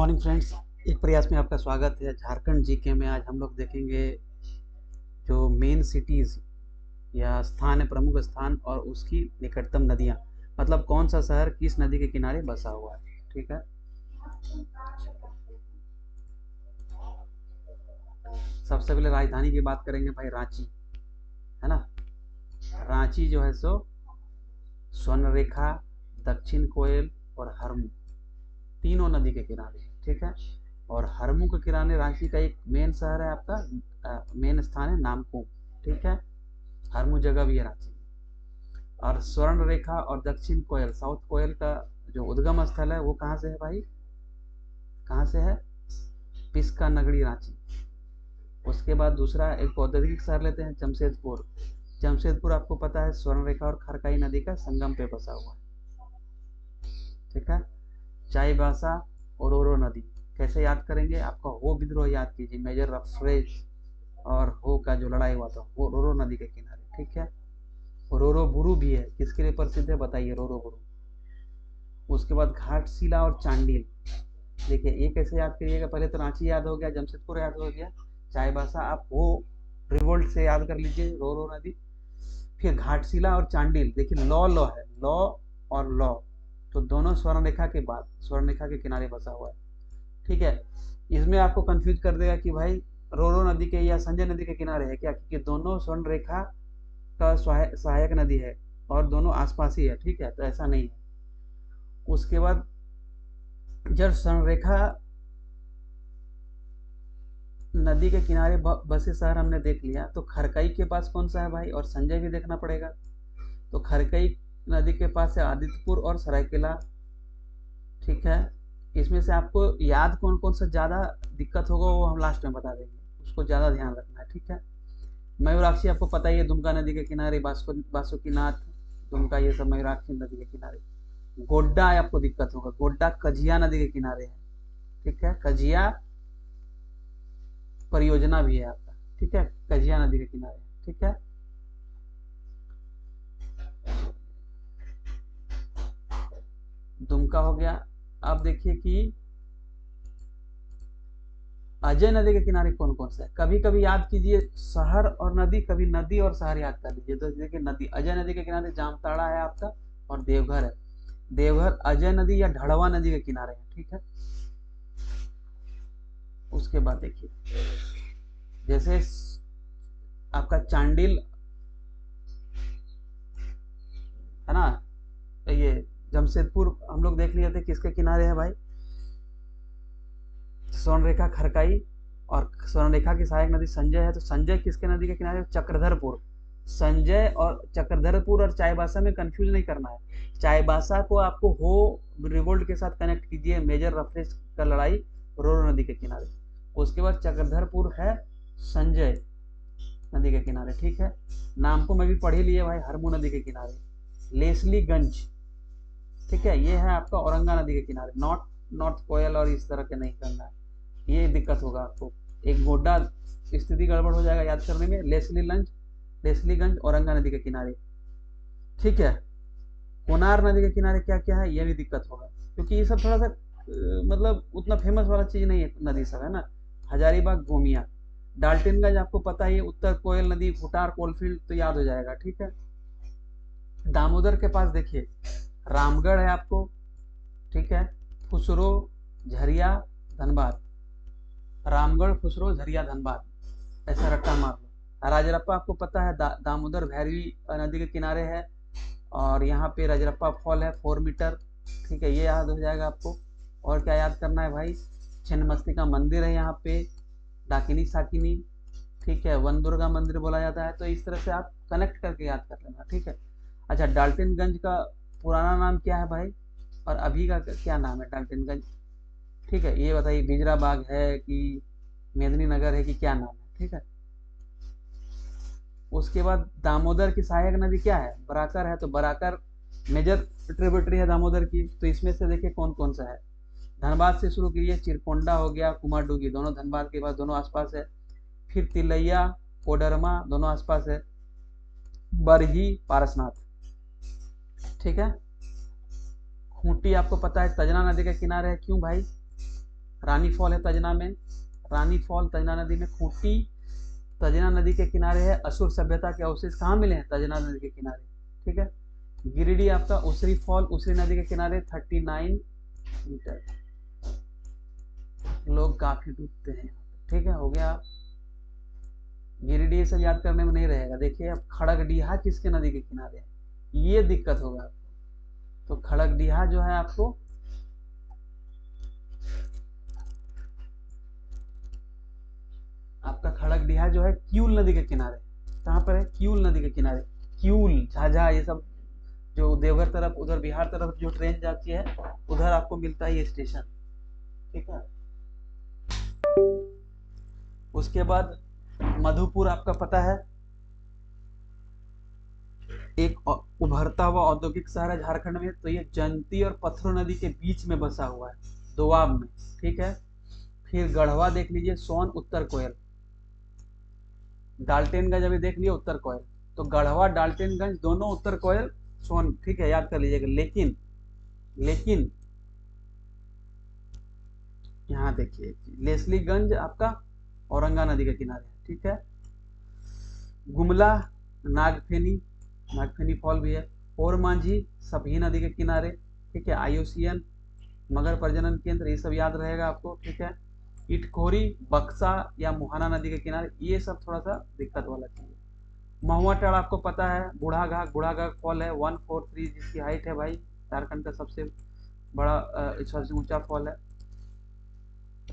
Morning friends, एक प्रयास में आपका स्वागत है। झारखंड जीके में आज हम लोग देखेंगे जो मेन सिटीज़ या स्थान है, प्रमुख स्थान और उसकी निकटतम नदियाँ, मतलब कौन सा शहर किस नदी के किनारे बसा हुआ है। ठीक है, सबसे पहले राजधानी की बात करेंगे भाई, रांची है ना। रांची जो है सो स्वर्णरेखा, दक्षिण कोयल और हरमू तीनों नदी के किनारे है। ठीक है, और हरमू के किनारे रांची का एक मेन शहर है आपका, मेन स्थान है नामकुम। ठीक है, हरमू जगह भी है रांची में। और स्वर्ण रेखा और दक्षिण कोयल, साउथ कोयल का जो उद्गम स्थल है वो कहाँ से है भाई, कहाँ से है, पिस्का नगरी रांची। उसके बाद दूसरा एक औद्योगिक शहर लेते हैं, जमशेदपुर। जमशेदपुर आपको पता है स्वर्ण रेखा और खरकाई नदी का संगम पे बसा हुआ है। ठीक है, चाईबासा और ओरो नदी कैसे याद करेंगे, आपका हो विद्रोह याद कीजिए, मेजर रफरेज और हो का जो लड़ाई हुआ था वो रोरो नदी के किनारे। ठीक है, रोरो बुरु भी है, किसके लिए प्रसिद्ध है बताइए, रोरो बुरु। उसके बाद घाटशिला और चांडिल, देखिए ये कैसे याद करिएगा, पहले तो रांची याद हो गया, जमशेदपुर याद हो गया, चाईबासा आप वो रिवोल्ट से याद कर लीजिए, रोरो नदी। फिर घाटशिला और चांडिल, देखिए लॉ लॉ है, लॉ और लॉ, तो दोनों स्वर्ण रेखा के बाद स्वर्ण रेखा के किनारे बसा हुआ है। ठीक है, इसमें आपको कंफ्यूज कर देगा कि भाई रोरो नदी के या संजय नदी के किनारे है क्या, क्योंकि दोनों स्वर्ण रेखा का सहायक नदी है और दोनों आसपास ही है। ठीक है, तो ऐसा नहीं है। उसके बाद जब स्वर्ण रेखा नदी के किनारे बसे शहर हमने देख लिया, तो खरकई के पास कौन सा है भाई, और संजय भी देखना पड़ेगा। तो खरकई नदी के पास है आदित्यपुर और सरायकेला। ठीक है, इसमें से आपको याद कौन कौन सा ज़्यादा दिक्कत होगा वो हम लास्ट में बता देंगे, उसको ज़्यादा ध्यान रखना है। ठीक है, मयूराक्षी आपको पता ही है, दुमका नदी के किनारे, बासुकीनाथ, दुमका, ये सब मयूराक्षी नदी के किनारे। गोड्डा आपको दिक्कत होगा, गोड्डा कजिया नदी के किनारे है। ठीक है, कजिया परियोजना भी है आपका। ठीक है, कजिया नदी के किनारे। ठीक है, दुमका हो गया। अब देखिए कि अजय नदी के किनारे कौन कौन सा है, कभी कभी याद कीजिए शहर और नदी, कभी नदी और शहर याद कर लीजिए। तो देखिए नदी, अजय नदी के किनारे जामताड़ा है आपका और देवघर है। देवघर अजय नदी या ढड़वा नदी के किनारे है। ठीक है, उसके बाद देखिए जैसे आपका चांडिल है ना, ये जमशेदपुर हम लोग देख लिए थे, किसके किनारे है भाई, स्वर्णरेखा खरकाई, और स्वर्णरेखा की सहायक नदी संजय है, तो संजय किसके नदी के किनारे, चक्रधरपुर। संजय और चक्रधरपुर और चाईबासा में कंफ्यूज नहीं करना है, चाईबासा को आपको हो रिवोल्ट के साथ कनेक्ट कीजिए, मेजर रफरेज का लड़ाई रोरो नदी के किनारे। उसके बाद चक्रधरपुर है संजय नदी के किनारे। ठीक है, नाम को मैं भी पढ़ ही लिए भाई, हरमू नदी के किनारे। लेसलीगंज, ठीक है, ये है आपका औरंगा नदी के किनारे, नॉर्थ कोयल और इस तरह के नहीं करना है, ये दिक्कत होगा आपको, एक गोड्डा स्थिति गड़बड़ हो जाएगा याद करने में। लेसलीगंज औरंगा नदी के किनारे। ठीक है, कोनार नदी के किनारे क्या क्या है, ये भी दिक्कत होगा, क्योंकि ये सब थोड़ा सा मतलब उतना फेमस वाला चीज नहीं है, नदी सब है ना। हजारीबाग, गोमिया, डाल्टनगंज आपको पता ही है, उत्तर कोयल नदी, फुटार, कोलफील्ड, तो याद हो जाएगा। ठीक है, दामोदर के पास देखिए रामगढ़ है आपको। ठीक है, खुसरो, झरिया, धनबाद, रामगढ़, खुसरो, झरिया, धनबाद, ऐसा रट्टा मार लो। राजरप्पा आपको पता है, दामोदर भैरवी नदी के किनारे है, और यहाँ पे राजरप्पा फॉल है 4 मीटर। ठीक है, ये याद हो जाएगा आपको। और क्या याद करना है भाई, छिन्नमस्तिका मंदिर है यहाँ पे, डाकिनी साकिनी। ठीक है, वन दुर्गा मंदिर बोला जाता है, तो इस तरह से आप कनेक्ट करके याद कर लेना। ठीक है, अच्छा डाल्टनगंज का पुराना नाम क्या है भाई, और अभी का क्या नाम है डाल्टनगंज। ठीक है, ये बताइए, बिजरा बाग है कि मेदिनी नगर है कि क्या नाम है। ठीक है, उसके बाद दामोदर की सहायक नदी क्या है, बराकर है, तो बराकर मेजर ट्रिब्यूटरी है दामोदर की, तो इसमें से देखिए कौन कौन सा है। धनबाद से शुरू कीजिए, चिरकोंडा हो गया, कुमारडूंगी, दोनों धनबाद के पास, दोनों आसपास है। फिर तिलैया, कोडरमा, दोनों आसपास है। बरही, पारसनाथ। ठीक है, खूंटी आपको पता है तजना नदी के किनारे है, क्यों भाई, रानी फॉल है तजना में, रानी फॉल तजना नदी में। खूंटी तजना नदी के किनारे है। असुर सभ्यता के अवशेष कहाँ मिले हैं? तजना नदी के किनारे, ठीक है। गिरिडीह आपका उसरी फॉल उसरी नदी के किनारे 39 मीटर। लोग काफी डूबते हैं, ठीक है, हो गया। गिरिडीह सब याद करने में नहीं रहेगा। देखिए अब खड़गडीहा किसके नदी के किनारे है, ये दिक्कत होगा आपको। तो खड़गडीहा जो है आपको आपका खड़गडीहा जो है क्यूल नदी के किनारे। कहाँ पर है? क्यूल नदी के किनारे। क्यूल झाझा ये सब जो देवघर तरफ उधर बिहार तरफ जो ट्रेन जाती है उधर आपको मिलता है ये स्टेशन, ठीक है। उसके बाद मधुपुर आपका पता है एक उभरता हुआ औद्योगिक शहर है झारखंड में। तो ये जयंती और पत्थरों नदी के बीच में बसा हुआ है, दोआब में, ठीक है। फिर गढ़वा देख लीजिए, सोन उत्तर कोयल। डाल्टेनगंज अभी देख लिया उत्तर कोयल। तो गढ़वा डाल्टेनगंज दोनों उत्तर कोयल सोन, ठीक है, याद कर लीजिएगा। लेकिन लेकिन यहाँ देखिए लेस्लीगंज आपका औरंगा नदी के किनारे, ठीक है। गुमला नागफेनी, नागफेनी फॉल भी है। और मांझी सभी नदी के किनारे, ठीक है। आयुसियन मगर प्रजनन केंद्र, ये सब याद रहेगा आपको, ठीक है। इटखोरी बक्सा या मुहाना नदी के किनारे, ये सब थोड़ा सा दिक्कत वाला चीज है। महुआ टेढ़ आपको पता है, बूढ़ा घाघ फॉल है 143 जिसकी हाइट है भाई, झारखंड का सबसे बड़ा सबसे ऊंचा फॉल है।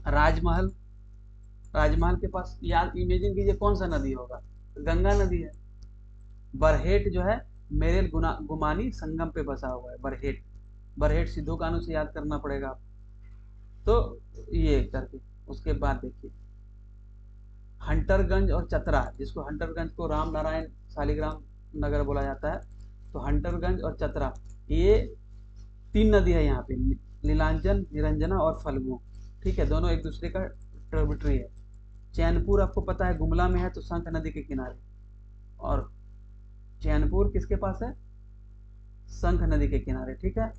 राजमहल, राजमहल के पास याद इमेजिन कीजिए कौन सा नदी होगा? गंगा नदी है। बरहेट जो है मेरेल गुमानी संगम पे बसा हुआ है, बरहेट। बरहेट सिद्धू कानू से याद करना पड़ेगा आपको। तो ये करके उसके बाद देखिए हंटरगंज और चतरा, जिसको हंटरगंज को राम नारायण शालिग्राम नगर बोला जाता है। तो हंटरगंज और चतरा ये 3 नदी है यहाँ पे, नीलांचन, निरंजना और फल्गु, ठीक है। दोनों एक दूसरे का ट्रिब्यूटरी है। चैनपुर आपको पता है गुमला में है, तो शंख नदी के किनारे। और चैनपुर किसके पास है? शंख नदी के किनारे, ठीक है।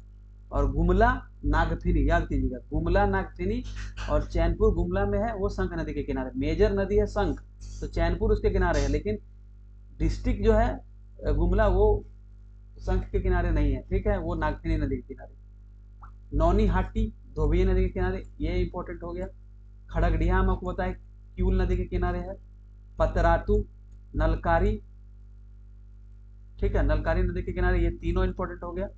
और गुमला नागफिनी याद कीजिएगा, गुमला नागफिनी और चैनपुर गुमला में है, वो शंख नदी के किनारे। मेजर नदी है शंख, तो चैनपुर उसके किनारे है, लेकिन डिस्ट्रिक्ट जो है गुमला वो शंख के किनारे नहीं है, ठीक है, वो नागफिनी नदी के किनारे। नौनी हाटी धोबिया नदी के किनारे, ये इंपॉर्टेंट हो गया। खड़गडिया हम आपको बताए क्यूल नदी के किनारे है। पतरातू, नलकारी, ठीक है, नलकारी नदी के किनारे, ये तीनों इंपॉर्टेंट हो गया।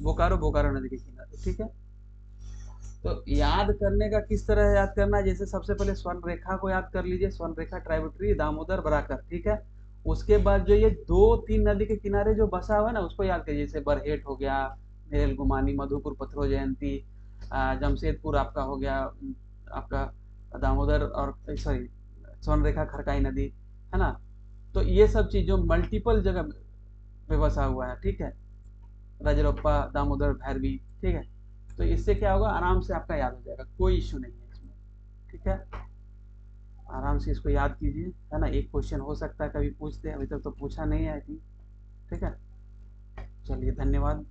बोकारो, बोकारो नदी के किनारे, ठीक है। तो याद करने का किस तरह याद करना है? जैसे सबसे पहले स्वर्ण रेखा को याद कर लीजिए, स्वर्ण रेखा ट्राइब्यूटरी दामोदर बराकर, ठीक है। उसके बाद जो ये 2-3 नदी के किनारे जो बसा हुआ है ना उसको याद करिए, जैसे बरहेट हो गया, मेरेल गुमानी, मधुपुर, पथरो जयंती, जमशेदपुर आपका हो गया, आपका दामोदर और सॉरी स्वर्ण रेखा खरकाई नदी, है ना। तो ये सब चीज जो मल्टीपल जगह पे बसा हुआ है, ठीक है। रजरप्पा, दामोदर, भैरवी, ठीक है। तो इससे क्या होगा, आराम से आपका याद हो जाएगा, कोई इश्यू नहीं है इसमें, ठीक है। आराम से इसको याद कीजिए, है ना। एक क्वेश्चन हो सकता है कभी पूछते हैं, अभी तक तो पूछा नहीं है आई थिंक, ठीक है। चलिए धन्यवाद।